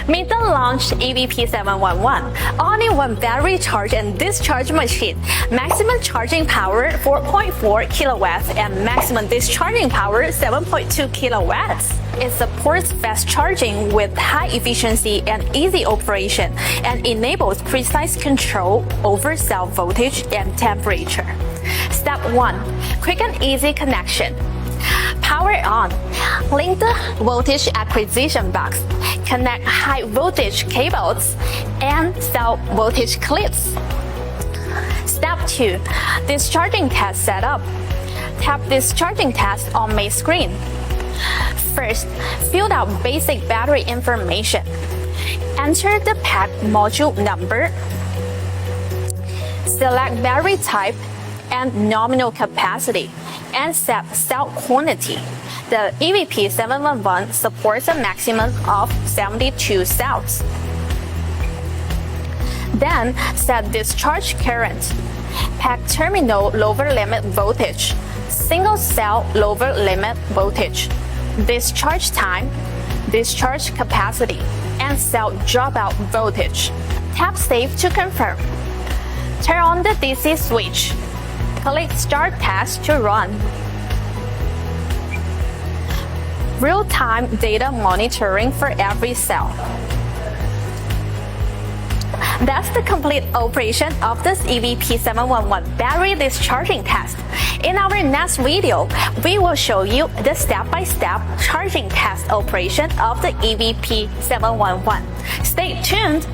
Meet the launched EVP711, all-in-one battery charge and discharge machine. Maximum charging power 4.4 kilowatts and maximum discharging power 7.2 kilowatts. It supports fast charging with high efficiency and easy operation and enables precise control over cell voltage and temperature. Step 1. Quick and easy connection. Power on. Link the voltage acquisition box. Connect high voltage cables and cell voltage clips. Step 2. Discharging test setup. Tap discharging test on main screen. First, fill out basic battery information. Enter the pack module number. Select battery type and nominal capacity, and set cell quantity. The EVP711 supports a maximum of 72 cells. Then set discharge current, pack terminal lower limit voltage, single cell lower limit voltage, discharge time, discharge capacity, and cell dropout voltage. Tap Save to confirm. Turn on the DC switch. Click Start Test to run. Real-time data monitoring for every cell. That's the complete operation of this EVP711 battery discharging test. In our next video, we will show you the step-by-step charging test operation of the EVP711. Stay tuned!